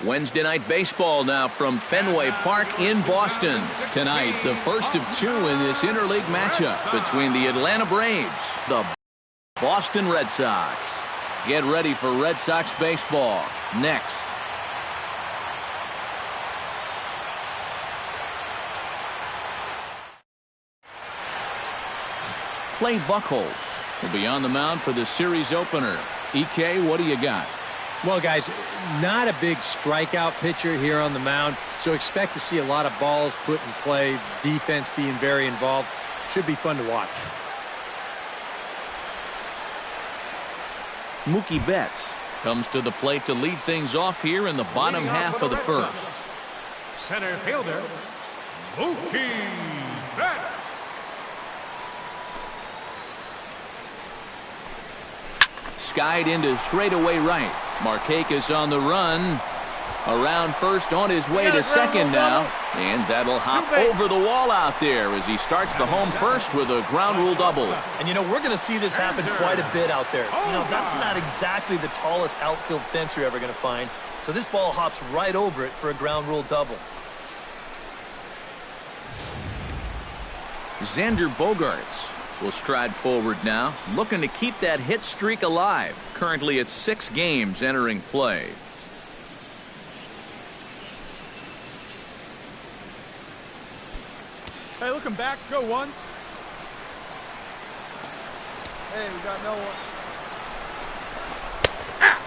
Wednesday night baseball now from Fenway Park in Boston. Tonight, the first of two in this interleague matchup between the Atlanta Braves, the Boston Red Sox. Get ready for Red Sox baseball next. Clay Buchholz will be on the mound for the series opener. EK, what do you got? Well, guys, not a big strikeout pitcher here on the mound, so expect to see a lot of balls put in play, defense being very involved. Should be fun to watch. Mookie Betts comes to the plate to lead things off here in the bottom half of the first. Center fielder, Mookie Betts. Skied into straightaway right. Marcotte is on the run. Around first, on his way to second now. And that'll hop over the wall out there as he starts the home first with a ground rule double. And, you know, we're going to see this happen quite a bit out there. You know, that's not exactly the tallest outfield fence you're ever going to find. So this ball hops right over it for a ground rule double. Xander Bogaerts will stride forward now, looking to keep that hit streak alive. Currently at 6 games entering play. Hey, looking back, go one. Hey, we got no one.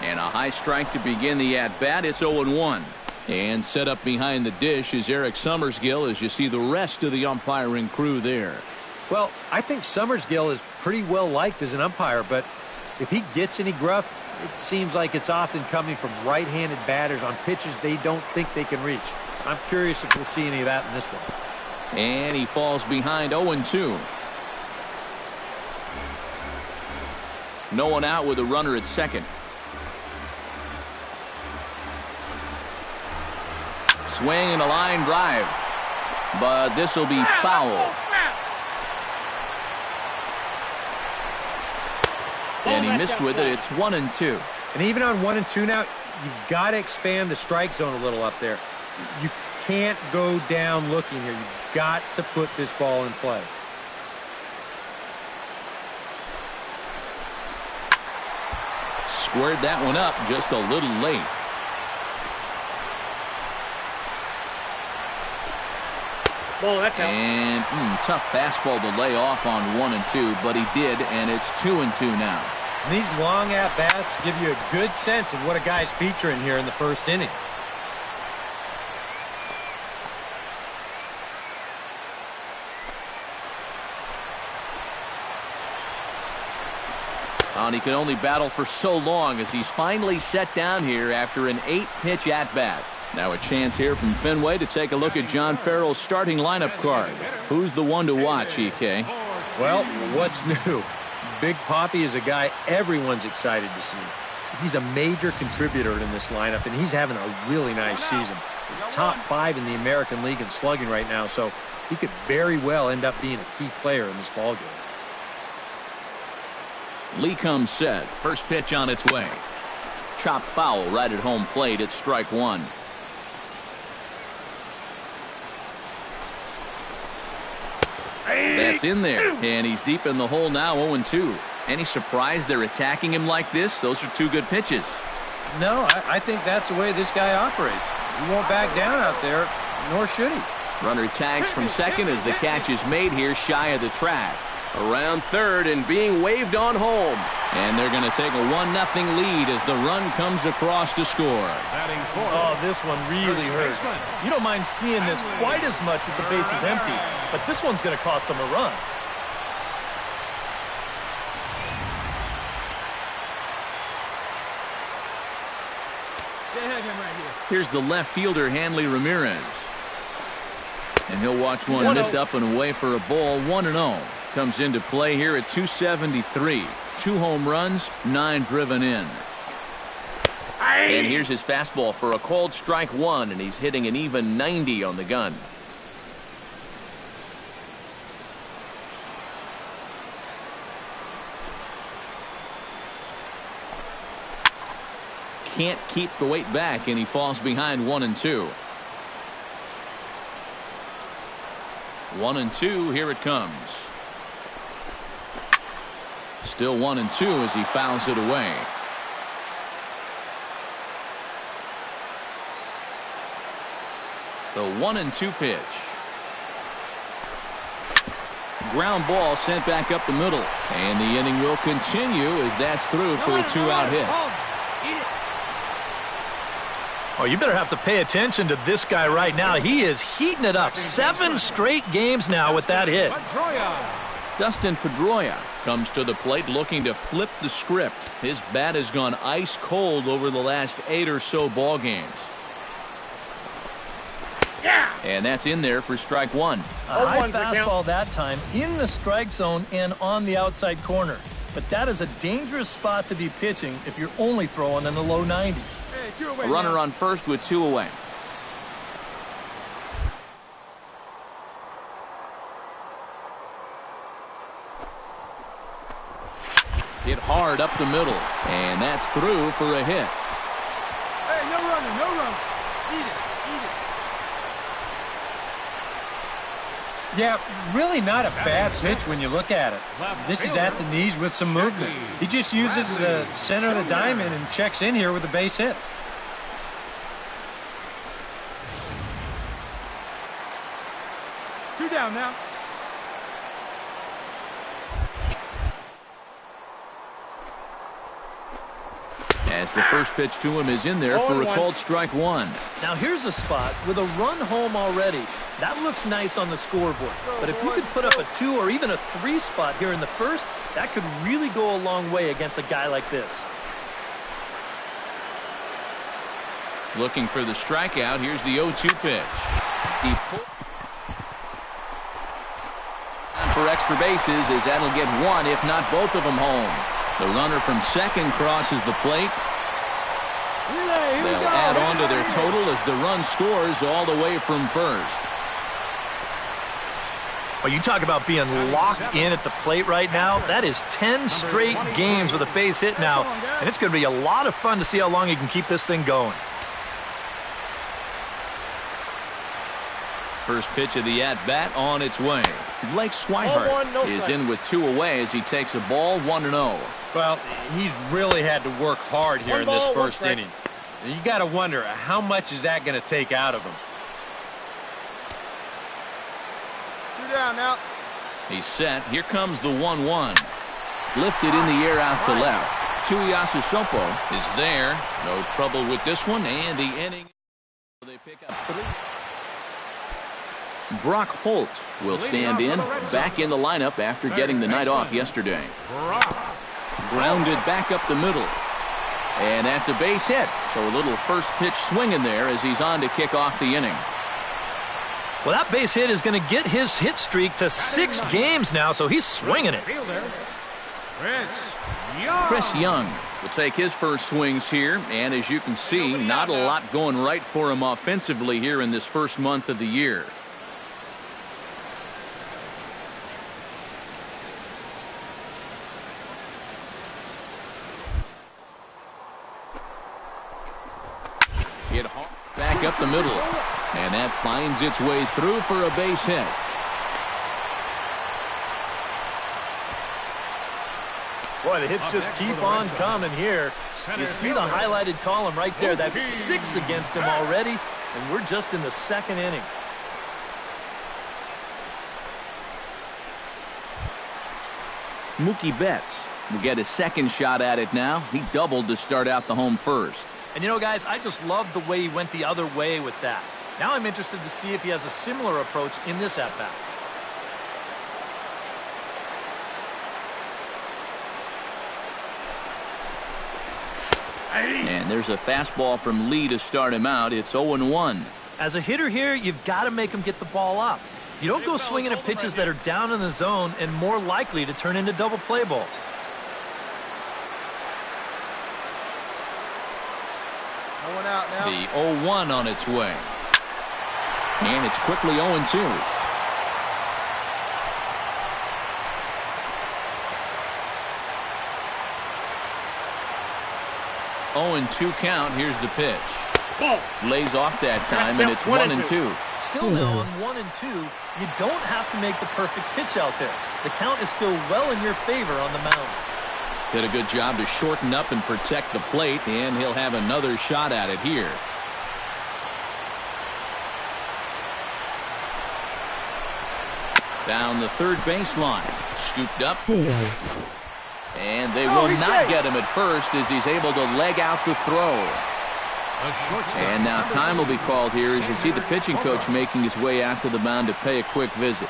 And a high strike to begin the at-bat. It's 0-1. And set up behind the dish is Eric Summersgill as you see the rest of the umpiring crew there. Well, I think Summersgill is pretty well liked as an umpire, but if he gets any gruff, it seems like it's often coming from right-handed batters on pitches they don't think they can reach. I'm curious if we'll see any of that in this one. And he falls behind 0-2. No one out with a runner at second. Swing and a line drive. But this will be foul. And he missed with it. It's 1-2. And even on 1-2 now, you've got to expand the strike zone a little up there. You can't go down looking here. You've got to put this ball in play. Squared that one up just a little late. And tough fastball to lay off on 1-2, but he did, and it's 2-2 now. And these long at-bats give you a good sense of what a guy's featuring here in the first inning. And he can only battle for so long as he's finally set down here after an 8-pitch at-bat. Now a chance here from Fenway to take a look at John Farrell's starting lineup card. Who's the one to watch, EK? Well, what's new? Big Papi is a guy everyone's excited to see. He's a major contributor in this lineup, and he's having a really nice season. Top 5 in the American League in slugging right now, so he could very well end up being a key player in this ballgame. Lee comes set. First pitch on its way. Chop foul right at home plate. It's strike one. That's in there, and he's deep in the hole now, 0-2. Any surprise they're attacking him like this? Those are 2 good pitches. No, I think that's the way this guy operates. He won't back down out there, nor should he. Runner tags from second as the catch is made here shy of the track. Around third and being waved on home. And they're going to take a 1-0 lead as the run comes across to score. Oh, this one really hurts. You don't mind seeing this quite as much with the bases empty, but this one's going to cost them a run. Here's the left fielder, Hanley Ramirez. And he'll watch one miss up and away for a ball. 1-0. Comes into play here at 273. 2 home runs, 9 driven in. And here's his fastball for a called strike 1, and he's hitting an even 90 on the gun. can't keep the weight back, and he falls behind 1-2. 1-2, here it comes. Still 1-2 as he fouls it away. The 1-2 pitch. Ground ball sent back up the middle. And the inning will continue as that's through for a 2-out hit. Oh, you better have to pay attention to this guy right now. He is heating it up. 7 straight games now with that hit. Dustin Pedroia comes to the plate looking to flip the script. His bat has gone ice cold over the last 8 or so ball games. And that's in there for strike one. A high fastball that time in the strike zone and on the outside corner. But that is a dangerous spot to be pitching if you're only throwing in the low 90s. A runner on first with 2 away. Hit hard up the middle, and that's through for a hit. Hey, no running, no running. Eat it, eat it. Yeah, really not a bad pitch when you look at it. This is at the knees with some movement. He just uses the center of the diamond and checks in here with a base hit. Two down now. As the first pitch to him is in there for a called strike one. Now here's a spot with a run home already. That looks nice on the scoreboard. But if you could put up a 2 or even a 3 spot here in the first, that could really go a long way against a guy like this. Looking for the strikeout. Here's the 0-2 pitch. He pulled for extra bases as that'll get one, if not both of them, home. The runner from second crosses the plate. They'll add on to their total as the run scores all the way from first. Well, you talk about being locked in at the plate right now. That is 10 straight games with a base hit now, and it's going to be a lot of fun to see how long he can keep this thing going. First pitch of the at-bat on its way. Blake Swihart is in with 2 away as he takes a ball 1-0. Well, he's really had to work hard here in this first inning. You got to wonder, how much is that going to take out of him? 2 down now. He's set. Here comes the 1-1. Lifted in the air out to left. Tuiasa Sopo is there. No trouble with this one, and the inning. They pick up 3. Brock Holt will stand in, back in the lineup after getting the night off yesterday. Grounded back up the middle. And that's a base hit. So a little first pitch swing in there as he's on to kick off the inning. Well, that base hit is going to get his hit streak to 6 games now, so he's swinging it. Chris Young will take his first swings here, and as you can see, not a lot going right for him offensively here in this first month of the year. Hit hard back up the middle, and that finds its way through for a base hit. Boy, the hits just keep on coming here. You see the highlighted column right there. That's 6 against him already, and we're just in the second inning. Mookie Betts will get his second shot at it now. He doubled to start out the home first. And, you know, guys, I just love the way he went the other way with that. Now I'm interested to see if he has a similar approach in this at-bat. And there's a fastball from Lee to start him out. It's 0-1. As a hitter here, you've got to make him get the ball up. You don't go swinging at pitches that are down in the zone and more likely to turn into double play balls. The 0-1 on its way. And it's quickly 0-2. 0-2 count. Here's the pitch. Lays off that time, and it's 1-2. Still now on 1-2, you don't have to make the perfect pitch out there. The count is still well in your favor on the mound. Did a good job to shorten up and protect the plate, and he'll have another shot at it here. Down the third baseline. Scooped up. And they will not get him at first as he's able to leg out the throw. And now time will be called here as you see the pitching coach making his way out to the mound to pay a quick visit.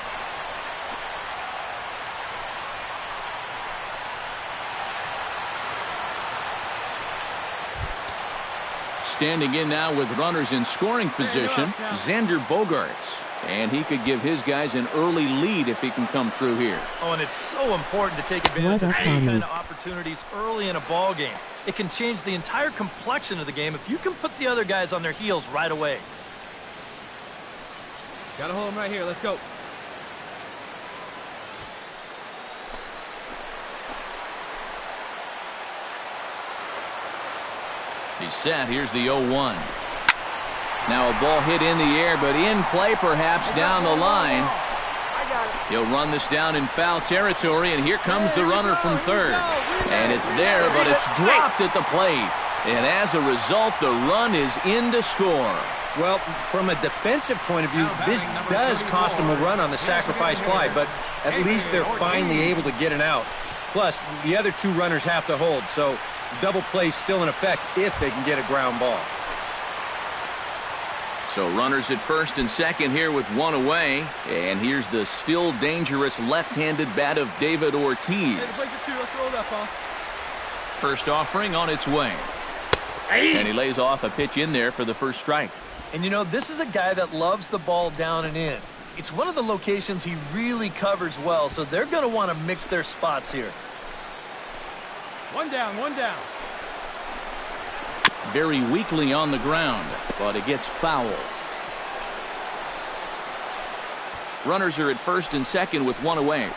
Standing in now with runners in scoring position, Xander Bogaerts. And he could give his guys an early lead if he can come through here. Oh, and it's so important to take advantage of these kind of opportunities early in a ball game. It can change the entire complexion of the game if you can put the other guys on their heels right away. Gotta hold him right here. Let's go. He's set. Here's the 0-1. Now a ball hit in the air, but in play perhaps down the line. He'll run this down in foul territory, and here comes the runner from third. And it's there, but it's dropped at the plate. And as a result, the run is in to score. Well, from a defensive point of view, this does cost them a run on the sacrifice fly, but at least they're finally able to get it out. Plus, the other two runners have to hold, so double play still in effect if they can get a ground ball. So runners at first and second here with one away. And here's the still dangerous left-handed bat of David Ortiz. First offering on its way. And he lays off a pitch in there for the first strike. And you know, this is a guy that loves the ball down and in. It's one of the locations he really covers well, so they're going to want to mix their spots here. One down, one down. Very weakly on the ground, but it gets foul. Runners are at first and second with one away.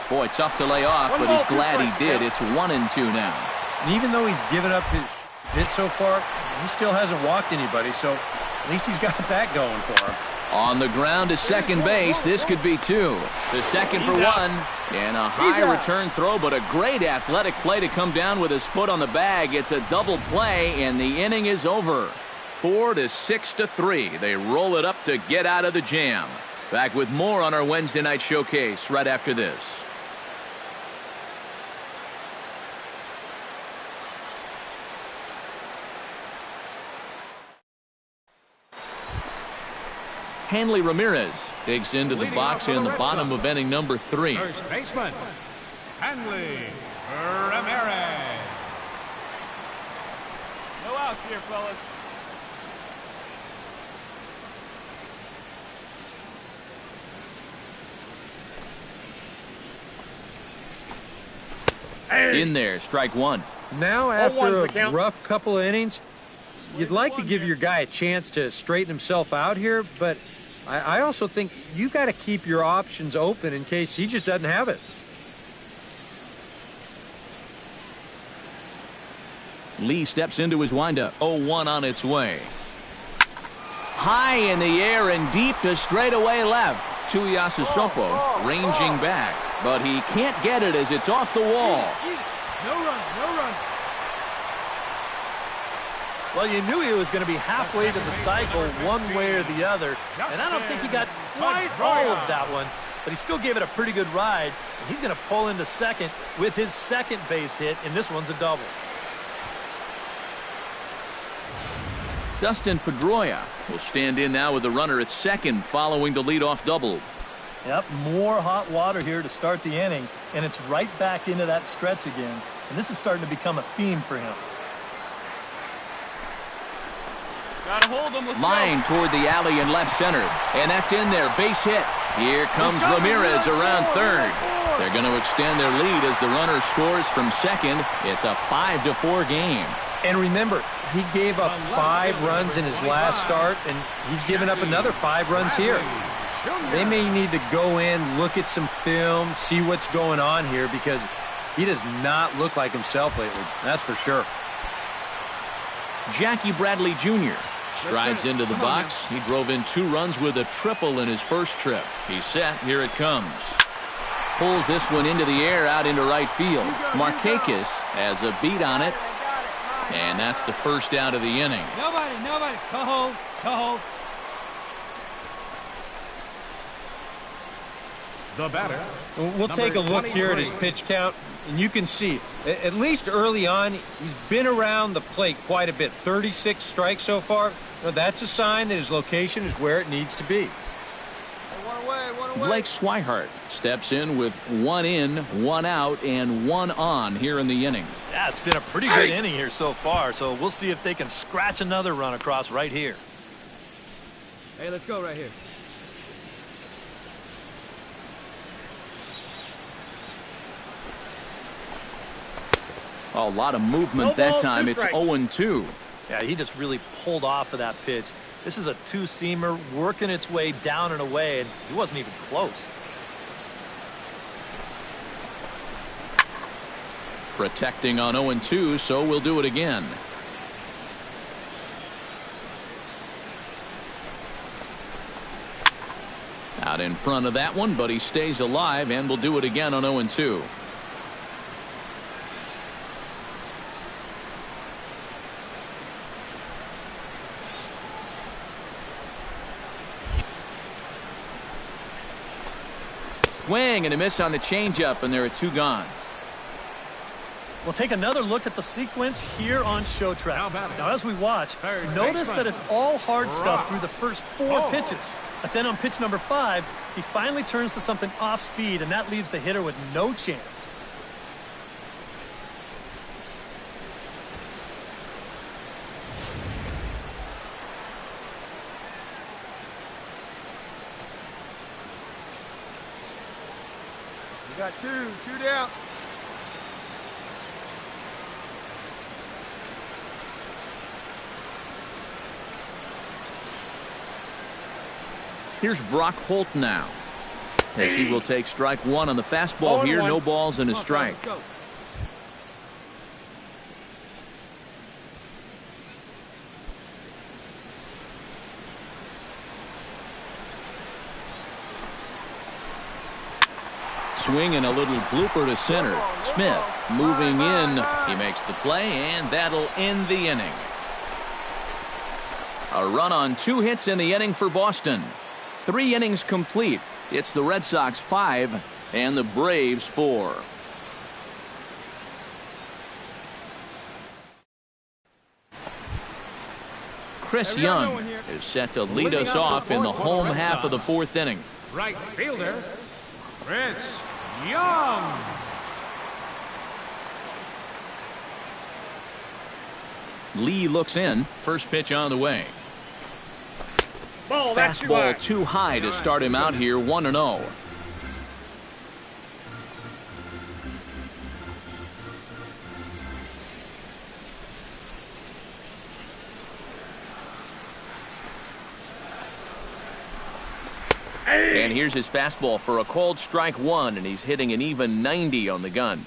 Boy, tough to lay off, but he's glad he did. It's 1-2 now. And even though he's given up his hit so far, he still hasn't walked anybody, so at least he's got that going for him. On the ground to second base, this could be two. The second for one, and a high return throw, but a great athletic play to come down with his foot on the bag. It's a double play, and the inning is over. 4-6-3. They roll it up to get out of the jam. Back with more on our Wednesday night showcase right after this. Hanley Ramirez digs into the box in the bottom of inning number 3. First baseman, Hanley Ramirez. No outs here, fellas. In there, strike one. Now, after a rough couple of innings, you'd like to give your guy a chance to straighten himself out here, but I also think you got to keep your options open in case he just doesn't have it. Lee steps into his windup. 0-1 on its way. High in the air and deep to straightaway left. Tuiasosopo ranging back, but he can't get it as it's off the wall. No run, no run. Well, you knew he was going to be halfway to the cycle one way or the other, and I don't think he got quite all of that one, but he still gave it a pretty good ride, and he's going to pull into second with his second base hit, and this one's a double. Dustin Pedroia will stand in now with the runner at second following the leadoff double. Yep, more hot water here to start the inning, and it's right back into that stretch again, and this is starting to become a theme for him. Gotta hold him. Let's Line go. toward the alley in left center, and that's in there, base hit. Here comes Ramirez around third. They're going to extend their lead as the runner scores from second. It's a 5-4 game. And remember, he gave up 5 runs in his last start, and he's given up another 5 runs here. They may need to go in, look at some film, see what's going on here, because he does not look like himself lately. That's for sure. Jackie Bradley Jr. strides into the box. He drove in 2 runs with a triple in his first trip. He's set. Here it comes. Pulls this one into the air out into right field. Marcotte has a beat on it. And that's the first out of the inning. Nobody. Go hold. The batter. We'll take a look here at his pitch count, and you can see, at least early on, he's been around the plate quite a bit. 36 strikes so far. Now, that's a sign that his location is where it needs to be. One away. Blake Swihart steps in with 1 in, 1 out, and 1 on here in the inning. Yeah, it's been a pretty good inning here so far, so we'll see if they can scratch another run across right here. Hey, let's go right here. A lot of movement that time. It's 0-2. Yeah, he just really pulled off of that pitch. This is a 2-seamer working its way down and away, and he wasn't even close. Protecting on 0-2, so we'll do it again. Out in front of that one, but he stays alive, and we'll do it again on 0-2. Swing and a miss on the changeup, and there are 2 gone. We'll take another look at the sequence here on Show Track. Now, as we watch, notice that it's all hard stuff through the first 4 pitches. But then on pitch number 5, he finally turns to something off speed, and that leaves the hitter with no chance. You got 2 down. Here's Brock Holt now, as he will take strike 1 on the fastball here. No balls and a strike. Swing and a little blooper to center. Smith moving in. He makes the play, and that'll end the inning. A run on 2 hits in the inning for Boston. 3 innings complete. It's the Red Sox 5 and the Braves 4. Chris Young is set to lead us off in the home half of the 4th inning. Right fielder, Chris Young. Lee looks in. First pitch on the way. Fastball too high to start him out here, 1-0. And here's his fastball for a called strike 1, and he's hitting an even 90 on the gun.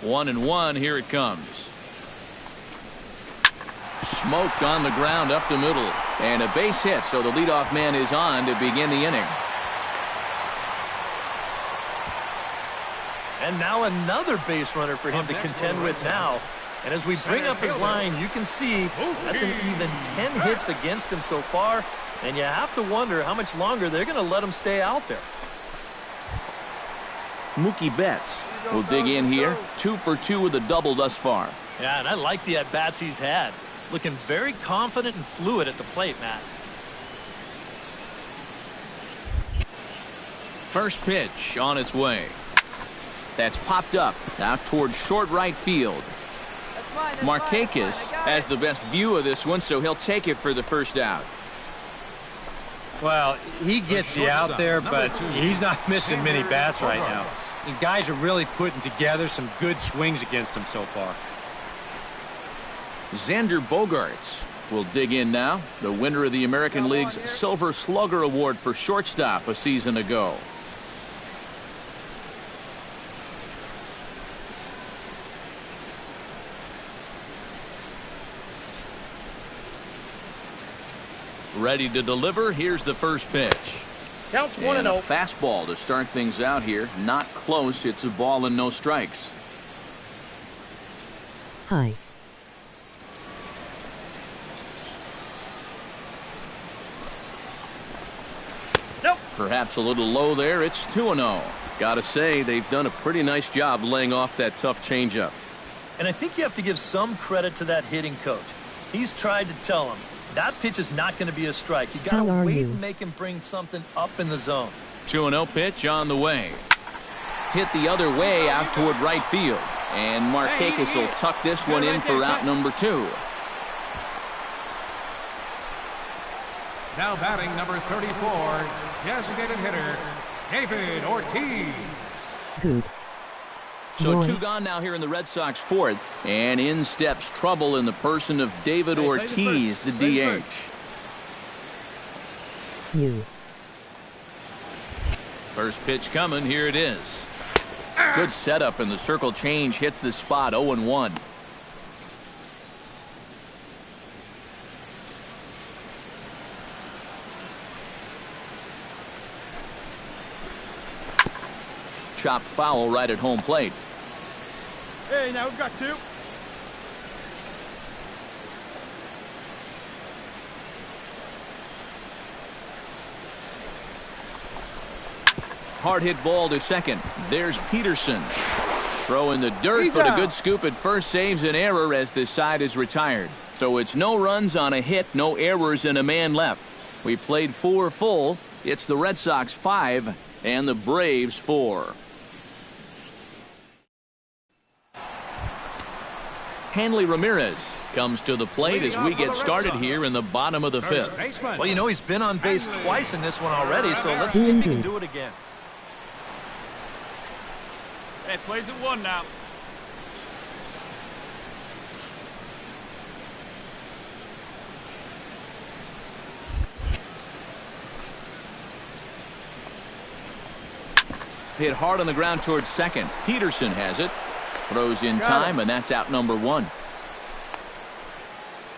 One and one, here it comes. Smoked on the ground up the middle, and a base hit, so the leadoff man is on to begin the inning. And now another base runner for him to contend with now. And as we bring up his line, you can see that's an even 10 hits against him so far, and you have to wonder how much longer they're going to let him stay out there. Mookie Betts will dig in here. 2 for 2 with a double thus far. Yeah, and I like the at-bats he's had. Looking very confident and fluid at the plate, Matt. First pitch on its way. That's popped up out towards short right field. Marcotte has the best view of this one, so he'll take it for the first out. Well, he gets you out there, but he's not missing many bats right now. The guys are really putting together some good swings against him so far. Xander Bogaerts will dig in now, the winner of the American League's Silver Slugger Award for shortstop a season ago. Ready to deliver. Here's the first pitch. Counts 1-0. And a fastball to start things out here. Not close. It's a ball and no strikes. Hi. Nope. Perhaps a little low there. It's 2-0. Gotta say, they've done a pretty nice job laying off that tough changeup. And I think you have to give some credit to that hitting coach. He's tried to tell him, that pitch is not going to be a strike. You got to wait and make him bring something up in the zone. 2-0 pitch on the way. Hit the other way out toward right field. And Marcotte will tuck this one in for out number 2. Now batting number 34, designated hitter, David Ortiz. Good. So 2 gone now here in the Red Sox 4th. And in steps trouble in the person of David Ortiz, the DH. You. First pitch coming. Here it is. Good setup, and the circle change hits the spot. 0-1. Chopped foul right at home plate. Hey, now we've got 2. Hard hit ball to second. There's Peterson. Throw in the dirt, but a good scoop at first saves an error as this side is retired. So it's no runs on a hit, no errors, and a man left. We played 4 full. It's the Red Sox 5 and the Braves 4. Hanley Ramirez comes to the plate as we get started here in the bottom of the 5th. Well, you know, he's been on base twice in this one already, so let's see if he can do it again. Hey, plays at 1 now. Hit hard on the ground towards second. Peterson has it. Throws in time, and that's out number 1.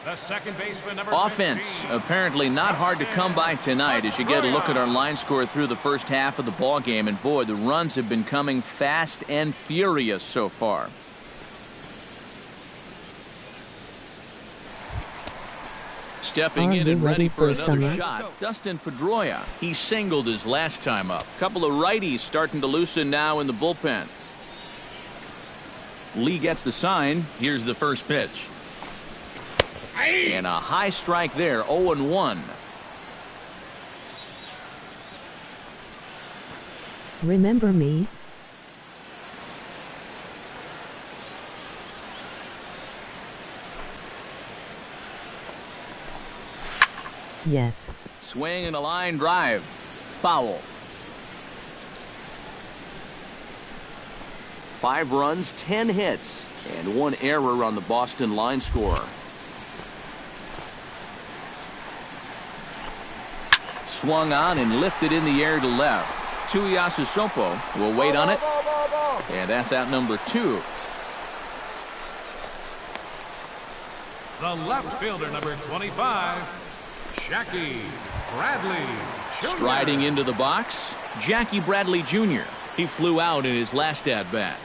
The second baseman, number Offense 15. apparently not hard to come by tonight as you get a look at our line score through the first half of the ball game, and boy, the runs have been coming fast and furious so far. Stepping in and ready for another shot, Dustin Pedroia. He singled his last time up. Couple of righties starting to loosen now in the bullpen. Lee gets the sign. Here's the first pitch. And a high strike there, 0-1. Remember me? Yes. Swing and a line drive. Foul. 5 runs, 10 hits, and 1 error on the Boston line score. Swung on and lifted in the air to left. Tuiasosopo will wait on it. And that's out number 2. The left fielder, number 25, Jackie Bradley Jr. Striding into the box, Jackie Bradley Jr. He flew out in his last at-bat.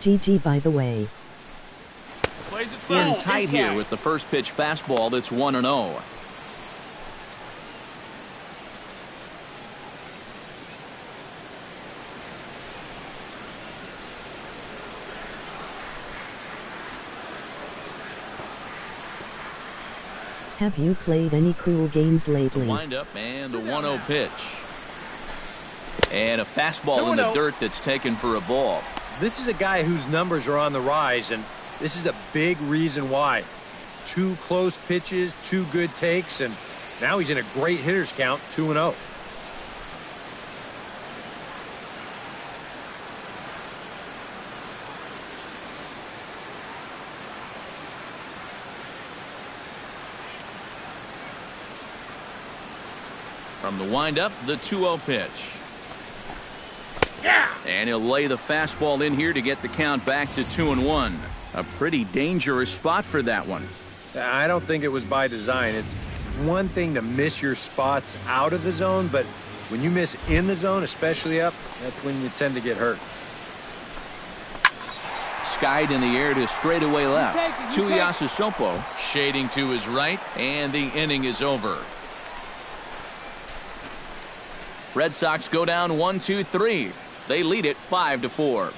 GG, by the way. In tight here with the first pitch fastball that's 1-0. Have you played any cool games lately? Wind up and the 1-0 pitch. And a fastball in the dirt that's taken for a ball. This is a guy whose numbers are on the rise, and this is a big reason why. 2 close pitches, 2 good takes, and now he's in a great hitter's count, 2-0. From the windup, the 2-0 pitch. And he'll lay the fastball in here to get the count back to 2-1. A pretty dangerous spot for that one. I don't think it was by design. It's one thing to miss your spots out of the zone, but when you miss in the zone, especially up, that's when you tend to get hurt. Skied in the air to straightaway left. Joesph shading to his right, and the inning is over. Red Sox go down 1-2-3. They lead it 5-4.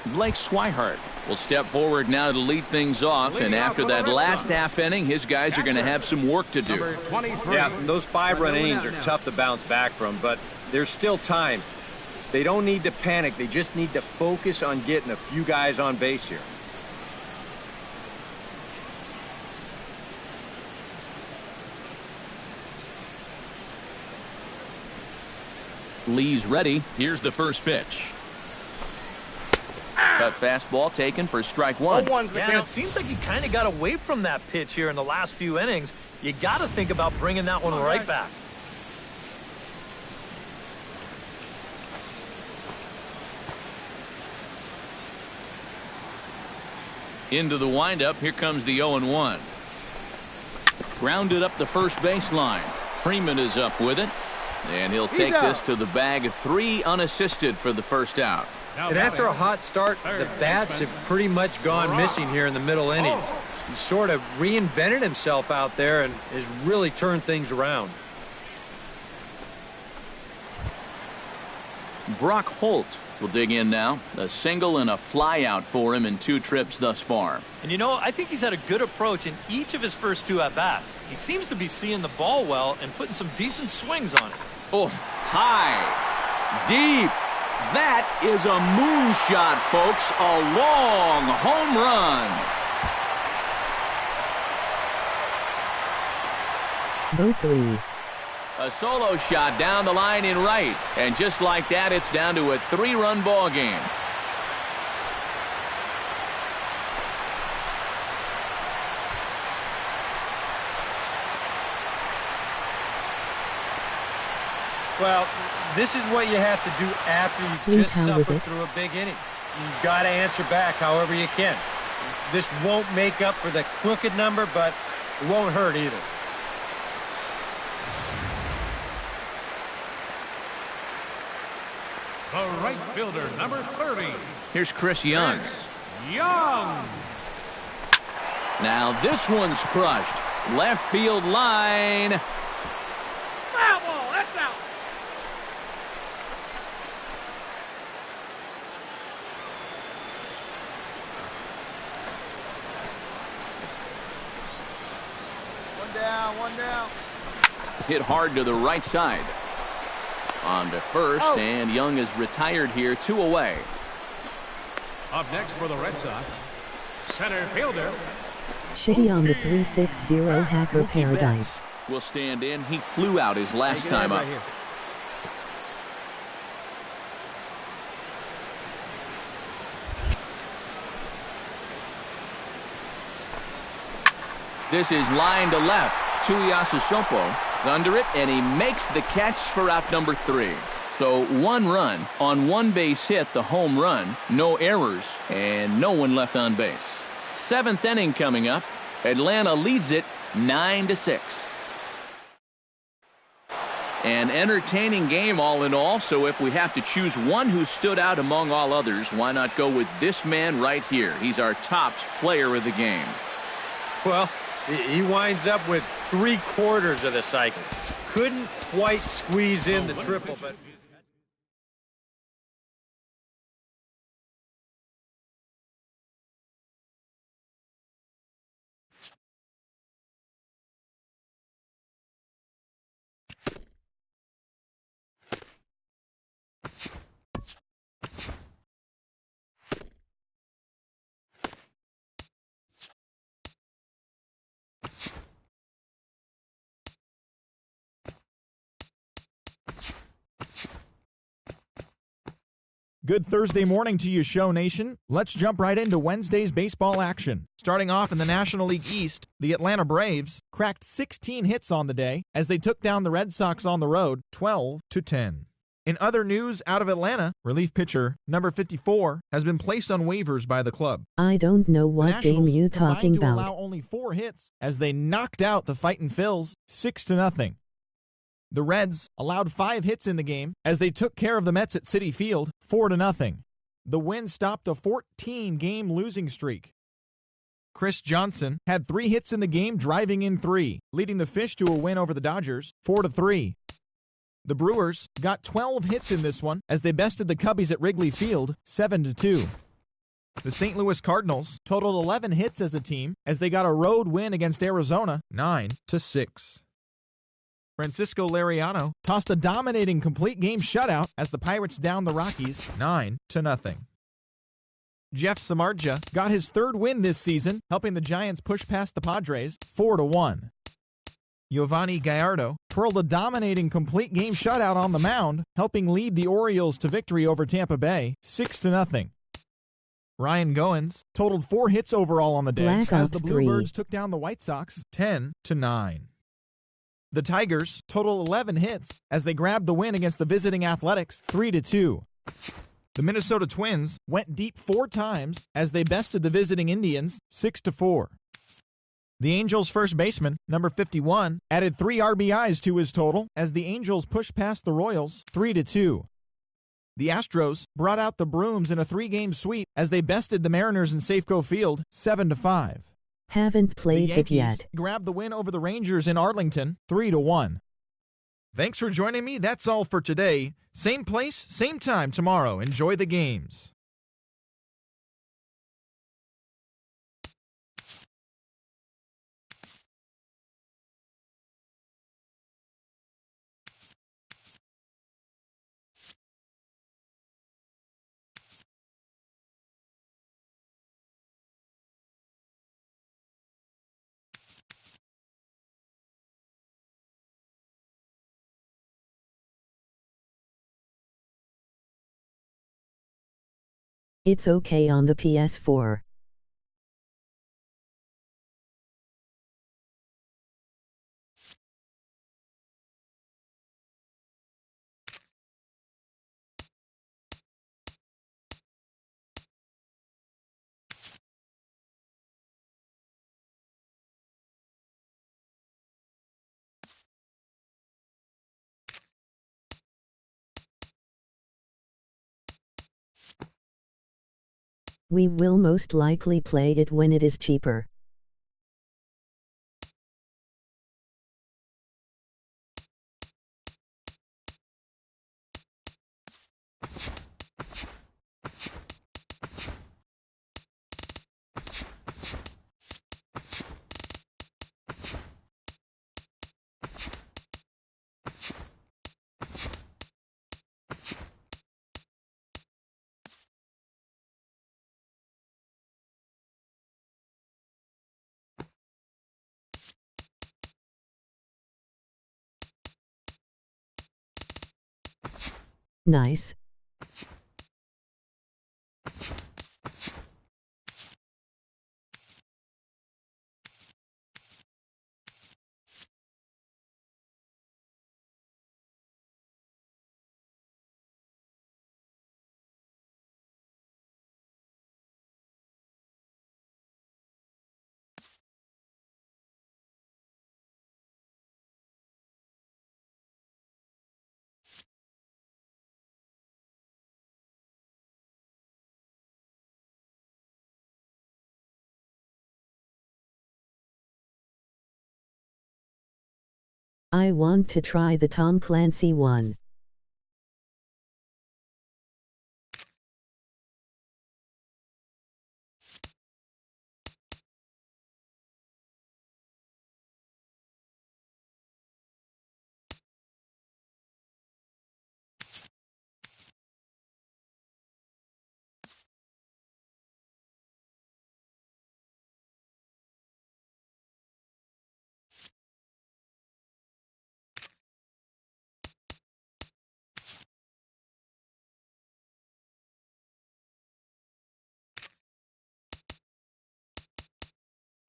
Blake Swihart will step forward now to lead things off, and after that last half inning, his guys are going to have some work to do. Yeah, those 5-run innings are tough to bounce back from, but there's still time. They don't need to panic. They just need to focus on getting a few guys on base here. Lee's ready. Here's the first pitch. Cut fastball taken for strike one. Yeah, it seems like he kind of got away from that pitch here in the last few innings. You got to think about bringing that one right back. Into the windup. Here comes the 0-1. Grounded up the first baseline. Freeman is up with it. And he'll take this to the bag of 3 unassisted for the first out. And after a hot start, the bats have pretty much gone missing here in the middle innings. He sort of reinvented himself out there and has really turned things around. Brock Holt will dig in now. A single and a fly out for him in 2 trips thus far. And you know, I think he's had a good approach in each of his first 2 at-bats. He seems to be seeing the ball well and putting some decent swings on it. Oh, high, deep. That is a moonshot, folks. A long home run. Both 3. A solo shot down the line in right. And just like that, it's down to a 3-run ball game. Well, this is what you have to do after you've just suffered through a big inning. You've got to answer back however you can. This won't make up for the crooked number, but it won't hurt either. The right fielder, number 30. Here's Chris Young. Young. Now this one's crushed. Left field line. Foul ball, that's out. One down. Hit hard to the right side. On to first, and Young is retired here, 2 away. Up next for the Red Sox, center fielder. Shitty on the 360 Hacker Paradise. Will stand in. He flew out his last time up. This is line to left. Joesph is under it, and he makes the catch for out number 3. So 1 run on 1 base hit, the home run, no errors, and no one left on base. 7th inning coming up. Atlanta leads it 9-6. An entertaining game all in all, so if we have to choose one who stood out among all others, why not go with this man right here? He's our top player of the game. Well, he winds up with 3/4 of the cycle. Couldn't quite squeeze in the triple, but Good Thursday morning to you, Show Nation. Let's jump right into Wednesday's baseball action. Starting off in the National League East, the Atlanta Braves cracked 16 hits on the day as they took down the Red Sox on the road 12-10. In other news out of Atlanta, relief pitcher number 54 has been placed on waivers by the club. I don't know what game you talking to about. Allow only 4 hits as they knocked out the Fightin' Phils 6-0. The Reds allowed 5 hits in the game as they took care of the Mets at Citi Field 4-0. The win stopped a 14-game losing streak. Chris Johnson had 3 hits in the game, driving in 3, leading the Fish to a win over the Dodgers 4-3. The Brewers got 12 hits in this one as they bested the Cubbies at Wrigley Field 7-2. The St. Louis Cardinals totaled 11 hits as a team as they got a road win against Arizona 9-6. Francisco Liriano tossed a dominating complete game shutout as the Pirates downed the Rockies 9-0. Jeff Samardzija got his 3rd win this season, helping the Giants push past the Padres 4-1. Giovanni Gallardo twirled a dominating complete game shutout on the mound, helping lead the Orioles to victory over Tampa Bay 6-0. Ryan Goins totaled 4 hits overall on the day as the Bluebirds took down the White Sox 10-9. The Tigers totaled 11 hits as they grabbed the win against the visiting Athletics 3-2. The Minnesota Twins went deep 4 times as they bested the visiting Indians 6-4. The Angels' first baseman, number 51, added 3 RBIs to his total as the Angels pushed past the Royals 3-2. The Astros brought out the brooms in a 3-game sweep as they bested the Mariners in Safeco Field 7-5. Haven't played it yet. The Yankees grabbed the win over the Rangers in Arlington 3-1. Thanks for joining me. That's all for today. Same place, same time tomorrow. Enjoy the games. It's okay on the PS4. We will most likely play it when it is cheaper. Nice. I want to try the Tom Clancy one.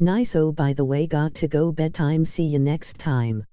Nice. Oh, by the way, got to go bedtime. See you next time.